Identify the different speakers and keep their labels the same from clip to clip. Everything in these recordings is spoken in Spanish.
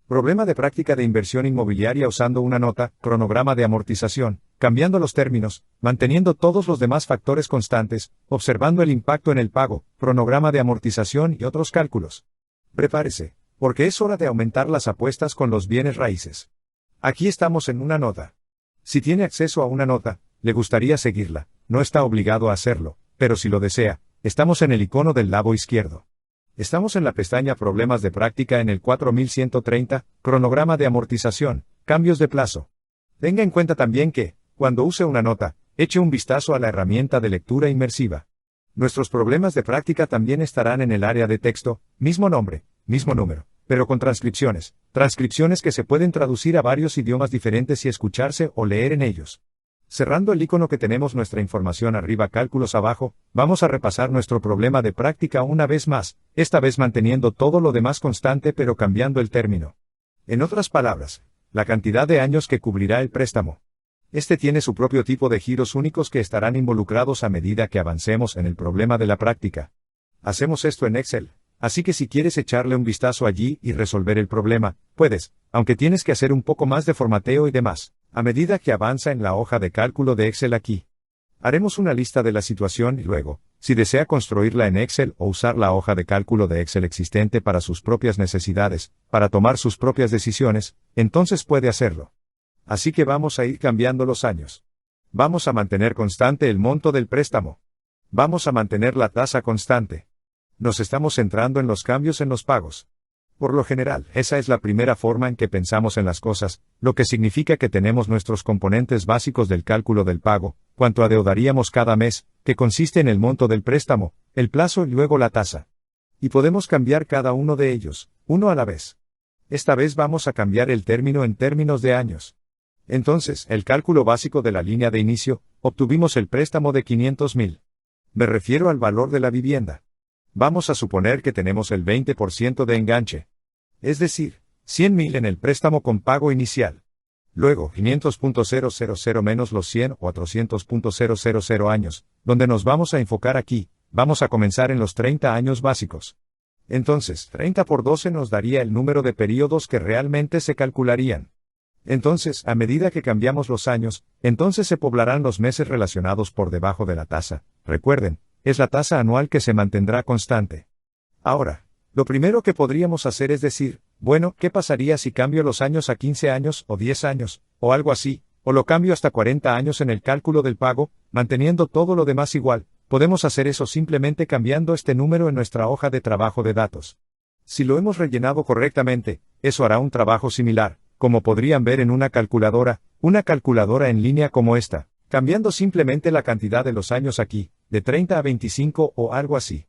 Speaker 1: Problema de práctica de inversión inmobiliaria usando una nota, cronograma de amortización, cambiando los términos, manteniendo todos los demás factores constantes, observando el impacto en el pago, cronograma de amortización y otros cálculos. Prepárese, porque es hora de aumentar las apuestas con los bienes raíces. Aquí estamos en una nota. Si tiene acceso a una nota, le gustaría seguirla, no está obligado a hacerlo, pero si lo desea, estamos en el icono del lado izquierdo. Estamos en la pestaña Problemas de práctica en el 4130, cronograma de amortización, cambios de plazo. Tenga en cuenta también que, cuando use una nota, eche un vistazo a la herramienta de lectura inmersiva. Nuestros problemas de práctica también estarán en el área de texto, mismo nombre, mismo número, pero con transcripciones que se pueden traducir a varios idiomas diferentes y escucharse o leer en ellos. Cerrando el icono que tenemos nuestra información arriba, cálculos abajo, vamos a repasar nuestro problema de práctica una vez más, esta vez manteniendo todo lo demás constante pero cambiando el término. En otras palabras, la cantidad de años que cubrirá el préstamo. Este tiene su propio tipo de giros únicos que estarán involucrados a medida que avancemos en el problema de la práctica. Hacemos esto en Excel, así que si quieres echarle un vistazo allí y resolver el problema, puedes, aunque tienes que hacer un poco más de formateo y demás. A medida que avanza en la hoja de cálculo de Excel aquí. Haremos una lista de la situación y luego, si desea construirla en Excel o usar la hoja de cálculo de Excel existente para sus propias necesidades, para tomar sus propias decisiones, entonces puede hacerlo. Así que vamos a ir cambiando los años. Vamos a mantener constante el monto del préstamo. Vamos a mantener la tasa constante. Nos estamos centrando en los cambios en los pagos. Por lo general, esa es la primera forma en que pensamos en las cosas, lo que significa que tenemos nuestros componentes básicos del cálculo del pago, cuánto adeudaríamos cada mes, que consiste en el monto del préstamo, el plazo y luego la tasa. Y podemos cambiar cada uno de ellos, uno a la vez. Esta vez vamos a cambiar el término en términos de años. Entonces, el cálculo básico de la línea de inicio, obtuvimos el préstamo de 500,000. Me refiero al valor de la vivienda. Vamos a suponer que tenemos el 20% de enganche. Es decir, 100,000 en el préstamo con pago inicial. Luego, 500.000 menos los 100 o 400.000 años, donde nos vamos a enfocar aquí, vamos a comenzar en los 30 años básicos. Entonces, 30 por 12 nos daría el número de periodos que realmente se calcularían. Entonces, a medida que cambiamos los años, entonces se poblarán los meses relacionados por debajo de la tasa. Recuerden, es la tasa anual que se mantendrá constante. Ahora, lo primero que podríamos hacer es decir, bueno, ¿qué pasaría si cambio los años a 15 años o 10 años, o algo así, o lo cambio hasta 40 años en el cálculo del pago, manteniendo todo lo demás igual? Podemos hacer eso simplemente cambiando este número en nuestra hoja de trabajo de datos. Si lo hemos rellenado correctamente, eso hará un trabajo similar, como podrían ver en una calculadora en línea como esta, cambiando simplemente la cantidad de los años aquí, de 30 a 25 o algo así.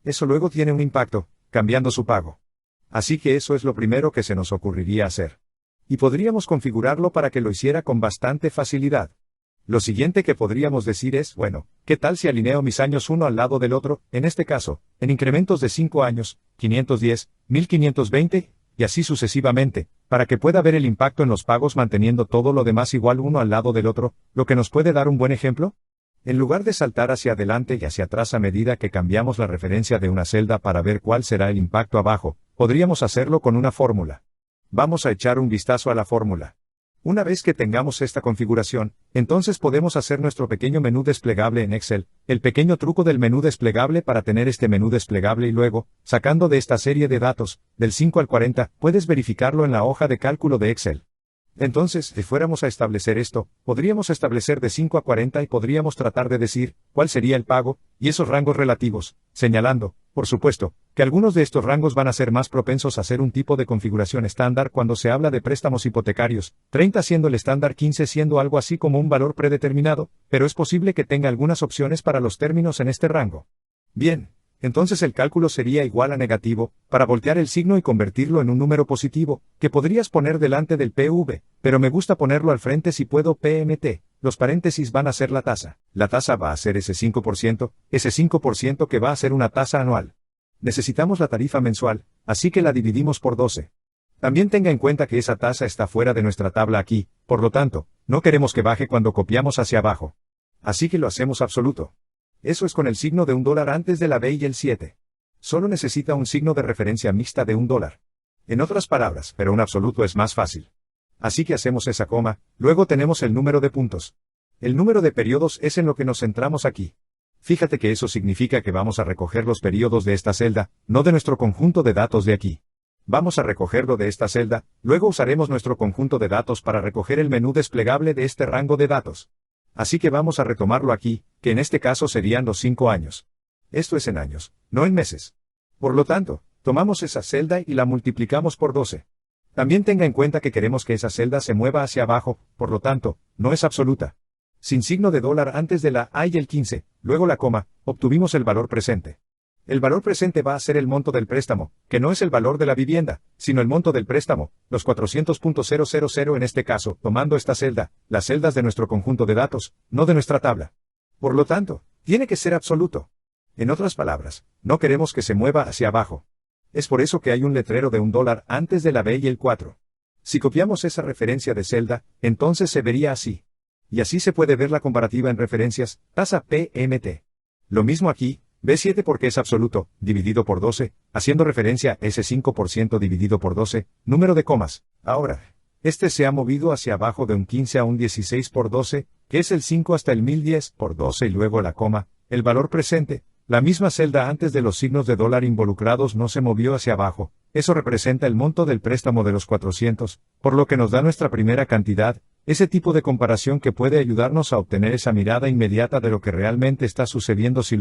Speaker 1: Eso luego tiene un impacto, cambiando su pago. Así que eso es lo primero que se nos ocurriría hacer. Y podríamos configurarlo para que lo hiciera con bastante facilidad. Lo siguiente que podríamos decir es, bueno, ¿qué tal si alineo mis años uno al lado del otro, en este caso, en incrementos de 5 años, 510, 1520, y así sucesivamente, para que pueda ver el impacto en los pagos manteniendo todo lo demás igual uno al lado del otro, lo que nos puede dar un buen ejemplo? En lugar de saltar hacia adelante y hacia atrás a medida que cambiamos la referencia de una celda para ver cuál será el impacto abajo, podríamos hacerlo con una fórmula. Vamos a echar un vistazo a la fórmula. Una vez que tengamos esta configuración, entonces podemos hacer nuestro pequeño menú desplegable en Excel, el pequeño truco del menú desplegable para tener este menú desplegable y luego, sacando de esta serie de datos, del 5 al 40, puedes verificarlo en la hoja de cálculo de Excel. Entonces, si fuéramos a establecer esto, podríamos establecer de 5 a 40 y podríamos tratar de decir, cuál sería el pago, y esos rangos relativos, señalando, por supuesto, que algunos de estos rangos van a ser más propensos a ser un tipo de configuración estándar cuando se habla de préstamos hipotecarios, 30 siendo el estándar, 15 siendo algo así como un valor predeterminado, pero es posible que tenga algunas opciones para los términos en este rango. Bien. Entonces el cálculo sería igual a negativo, para voltear el signo y convertirlo en un número positivo, que podrías poner delante del PV, pero me gusta ponerlo al frente si puedo PMT, los paréntesis van a ser la tasa. La tasa va a ser ese 5% que va a ser una tasa anual. Necesitamos la tarifa mensual, así que la dividimos por 12. También tenga en cuenta que esa tasa está fuera de nuestra tabla aquí, por lo tanto, no queremos que baje cuando copiamos hacia abajo. Así que lo hacemos absoluto. Eso es con el signo de $1 antes de la B y el 7. Solo necesita un signo de referencia mixta de $1. En otras palabras, pero un absoluto es más fácil. Así que hacemos esa coma, luego tenemos el número de puntos. El número de periodos es en lo que nos centramos aquí. Fíjate que eso significa que vamos a recoger los periodos de esta celda, no de nuestro conjunto de datos de aquí. Vamos a recogerlo de esta celda, luego usaremos nuestro conjunto de datos para recoger el menú desplegable de este rango de datos. Así que vamos a retomarlo aquí, que en este caso serían los 5 años. Esto es en años, no en meses. Por lo tanto, tomamos esa celda y la multiplicamos por 12. También tenga en cuenta que queremos que esa celda se mueva hacia abajo, por lo tanto, no es absoluta. Sin signo de dólar antes de la A y el 15, luego la coma, obtuvimos el valor presente. El valor presente va a ser el monto del préstamo, que no es el valor de la vivienda, sino el monto del préstamo, los 400.000 en este caso, tomando esta celda, las celdas de nuestro conjunto de datos, no de nuestra tabla. Por lo tanto, tiene que ser absoluto. En otras palabras, no queremos que se mueva hacia abajo. Es por eso que hay un letrero de $1 antes de la B y el 4. Si copiamos esa referencia de celda, entonces se vería así. Y así se puede ver la comparativa en referencias, tasa PMT. Lo mismo aquí, B7 porque es absoluto, dividido por 12, haciendo referencia a ese 5% dividido por 12, número de comas. Ahora, este se ha movido hacia abajo de un 15 a un 16 por 12, que es el 5 hasta el 1010 por 12 y luego la coma, el valor presente. La misma celda antes de los signos de dólar involucrados no se movió hacia abajo, eso representa el monto del préstamo de los 400, por lo que nos da nuestra primera cantidad, ese tipo de comparación que puede ayudarnos a obtener esa mirada inmediata de lo que realmente está sucediendo si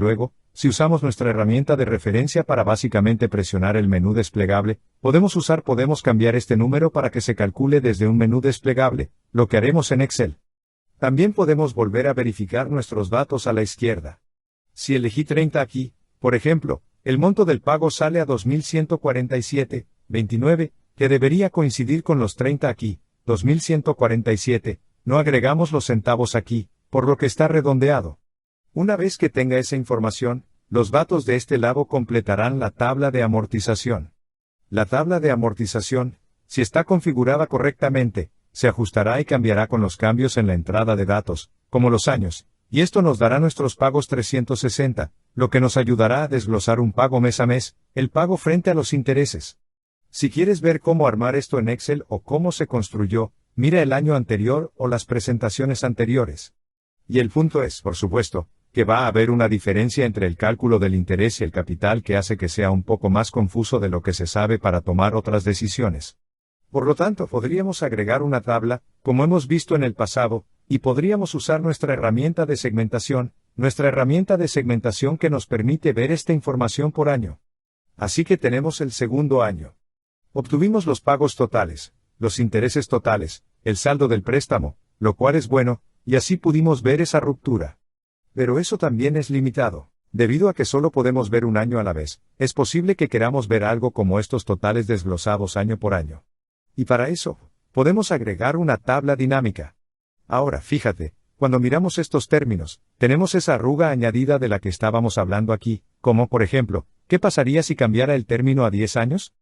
Speaker 1: usamos nuestra herramienta de referencia para básicamente presionar el menú desplegable, podemos cambiar este número para que se calcule desde un menú desplegable, lo que haremos en Excel. También podemos volver a verificar nuestros datos a la izquierda. Si elegí 30 aquí, por ejemplo, el monto del pago sale a 2.147,29, que debería coincidir con los 30 aquí, 2.147, no agregamos los centavos aquí, por lo que está redondeado. Una vez que tenga esa información, los datos de este lado completarán la tabla de amortización. La tabla de amortización, si está configurada correctamente, se ajustará y cambiará con los cambios en la entrada de datos, como los años. Y esto nos dará nuestros pagos 360, lo que nos ayudará a desglosar un pago mes a mes, el pago frente a los intereses. Si quieres ver cómo armar esto en Excel o cómo se construyó, mira el año anterior o las presentaciones anteriores. Y el punto es, por supuesto, que va a haber una diferencia entre el cálculo del interés y el capital que hace que sea un poco más confuso de lo que se sabe para tomar otras decisiones. Por lo tanto, podríamos agregar una tabla, como hemos visto en el pasado, y podríamos usar nuestra herramienta de segmentación que nos permite ver esta información por año. Así que tenemos el segundo año. Obtuvimos los pagos totales, los intereses totales, el saldo del préstamo, lo cual es bueno, y así pudimos ver esa ruptura. Pero eso también es limitado. Debido a que solo podemos ver un año a la vez, es posible que queramos ver algo como estos totales desglosados año por año. Y para eso, podemos agregar una tabla dinámica. Ahora, fíjate, cuando miramos estos términos, tenemos esa arruga añadida de la que estábamos hablando aquí, como por ejemplo, ¿qué pasaría si cambiara el término a 10 años?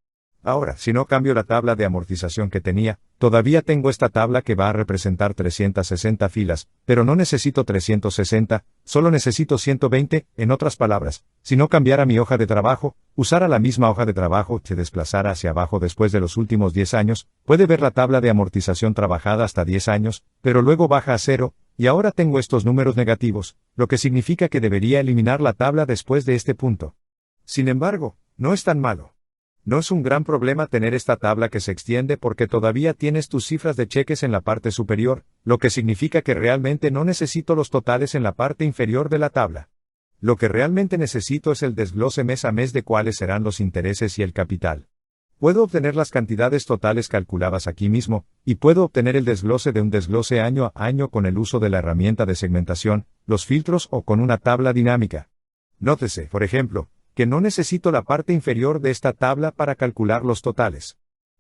Speaker 1: Ahora, si no cambio la tabla de amortización que tenía, todavía tengo esta tabla que va a representar 360 filas, pero no necesito 360, solo necesito 120, en otras palabras, si no cambiara mi hoja de trabajo, usara la misma hoja de trabajo, se desplazara hacia abajo después de los últimos 10 años, puede ver la tabla de amortización trabajada hasta 10 años, pero luego baja a 0, y ahora tengo estos números negativos, lo que significa que debería eliminar la tabla después de este punto. Sin embargo, no es tan malo. No es un gran problema tener esta tabla que se extiende porque todavía tienes tus cifras de cheques en la parte superior, lo que significa que realmente no necesito los totales en la parte inferior de la tabla. Lo que realmente necesito es el desglose mes a mes de cuáles serán los intereses y el capital. Puedo obtener las cantidades totales calculadas aquí mismo, y puedo obtener el desglose de un desglose año a año con el uso de la herramienta de segmentación, los filtros o con una tabla dinámica. Nótese, por ejemplo, que no necesito la parte inferior de esta tabla para calcular los totales.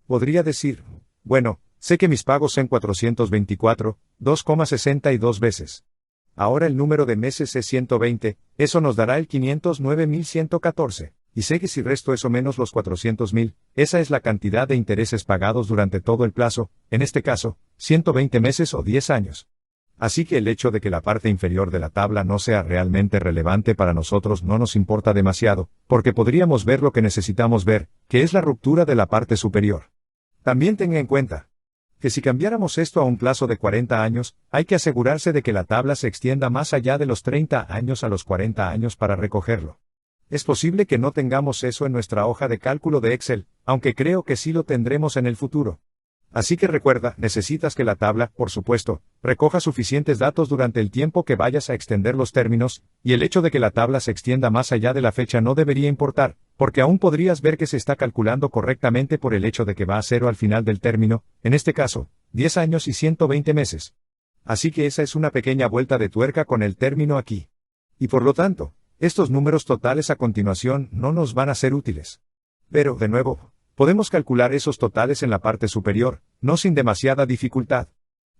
Speaker 1: Podría decir, bueno, sé que mis pagos son 424, 2,62 veces. Ahora el número de meses es 120, eso nos dará el 509.114, y sé que si resto eso menos los 400.000, esa es la cantidad de intereses pagados durante todo el plazo, en este caso, 120 meses o 10 años. Así que el hecho de que la parte inferior de la tabla no sea realmente relevante para nosotros no nos importa demasiado, porque podríamos ver lo que necesitamos ver, que es la ruptura de la parte superior. También tenga en cuenta que si cambiáramos esto a un plazo de 40 años, hay que asegurarse de que la tabla se extienda más allá de los 30 años a los 40 años para recogerlo. Es posible que no tengamos eso en nuestra hoja de cálculo de Excel, aunque creo que sí lo tendremos en el futuro. Así que recuerda, necesitas que la tabla, por supuesto, recoja suficientes datos durante el tiempo que vayas a extender los términos, y el hecho de que la tabla se extienda más allá de la fecha no debería importar, porque aún podrías ver que se está calculando correctamente por el hecho de que va a cero al final del término, en este caso, 10 años y 120 meses. Así que esa es una pequeña vuelta de tuerca con el término aquí. Y por lo tanto, estos números totales a continuación no nos van a ser útiles. Pero, de nuevo, podemos calcular esos totales en la parte superior, no sin demasiada dificultad.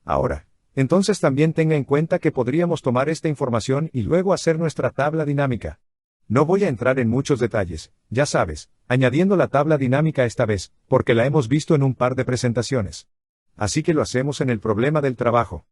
Speaker 1: Ahora, entonces también tenga en cuenta que podríamos tomar esta información y luego hacer nuestra tabla dinámica. No voy a entrar en muchos detalles, ya sabes, añadiendo la tabla dinámica esta vez, porque la hemos visto en un par de presentaciones. Así que lo hacemos en el problema del trabajo.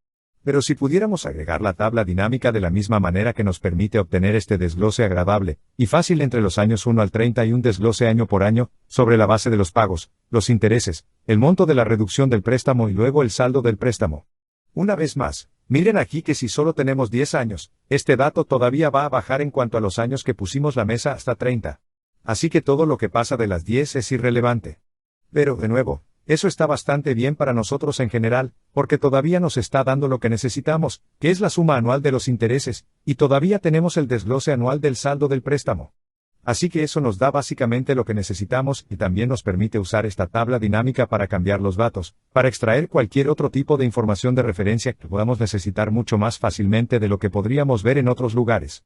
Speaker 1: Pero si pudiéramos agregar la tabla dinámica de la misma manera que nos permite obtener este desglose agradable y fácil entre los años 1 al 30 y un desglose año por año, sobre la base de los pagos, los intereses, el monto de la reducción del préstamo y luego el saldo del préstamo. Una vez más, miren aquí que si solo tenemos 10 años, este dato todavía va a bajar en cuanto a los años que pusimos la mesa hasta 30. Así que todo lo que pasa de las 10 es irrelevante. Pero, de nuevo, eso está bastante bien para nosotros en general, porque todavía nos está dando lo que necesitamos, que es la suma anual de los intereses, y todavía tenemos el desglose anual del saldo del préstamo. Así que eso nos da básicamente lo que necesitamos y también nos permite usar esta tabla dinámica para cambiar los datos, para extraer cualquier otro tipo de información de referencia que podamos necesitar mucho más fácilmente de lo que podríamos ver en otros lugares.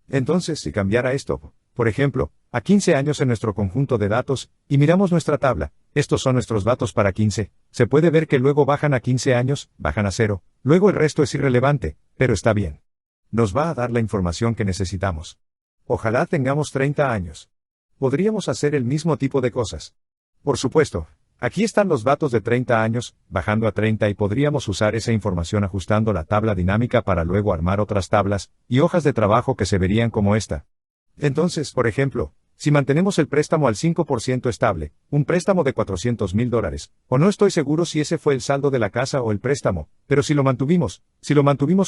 Speaker 1: Entonces, si cambiara esto, por ejemplo, a 15 años en nuestro conjunto de datos, y miramos nuestra tabla, estos son nuestros datos para 15, se puede ver que luego bajan a 15 años, bajan a 0, luego el resto es irrelevante, pero está bien. Nos va a dar la información que necesitamos. Ojalá tengamos 30 años. Podríamos hacer el mismo tipo de cosas. Por supuesto, aquí están los datos de 30 años, bajando a 30 y podríamos usar esa información ajustando la tabla dinámica para luego armar otras tablas y hojas de trabajo que se verían como esta. Entonces, por ejemplo, si mantenemos el préstamo al 5% estable, un préstamo de $400,000, o no estoy seguro si ese fue el saldo de la casa o el préstamo, pero si lo mantuvimos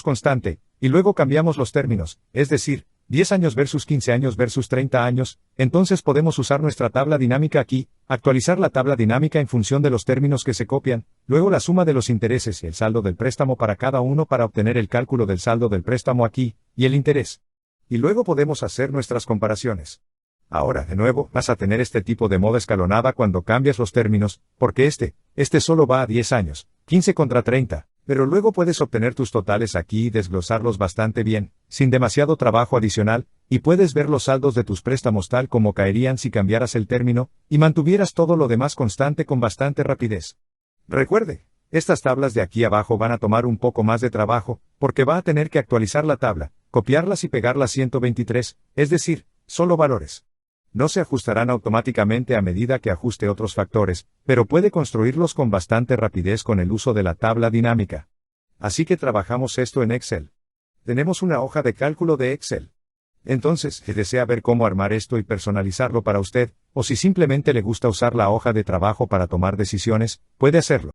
Speaker 1: constante, y luego cambiamos los términos, es decir, 10 años versus 15 años versus 30 años, entonces podemos usar nuestra tabla dinámica aquí, actualizar la tabla dinámica en función de los términos que se copian, luego la suma de los intereses y el saldo del préstamo para cada uno para obtener el cálculo del saldo del préstamo aquí, y el interés. Y luego podemos hacer nuestras comparaciones. Ahora, de nuevo, vas a tener este tipo de moda escalonada cuando cambias los términos, porque este solo va a 10 años, 15 contra 30, pero luego puedes obtener tus totales aquí y desglosarlos bastante bien, sin demasiado trabajo adicional, y puedes ver los saldos de tus préstamos tal como caerían si cambiaras el término, y mantuvieras todo lo demás constante con bastante rapidez. Recuerde, estas tablas de aquí abajo van a tomar un poco más de trabajo, porque va a tener que actualizar la tabla, copiarlas y pegarlas 123, es decir, solo valores. No se ajustarán automáticamente a medida que ajuste otros factores, pero puede construirlos con bastante rapidez con el uso de la tabla dinámica. Así que trabajamos esto en Excel. Tenemos una hoja de cálculo de Excel. Entonces, si desea ver cómo armar esto y personalizarlo para usted, o si simplemente le gusta usar la hoja de trabajo para tomar decisiones, puede hacerlo.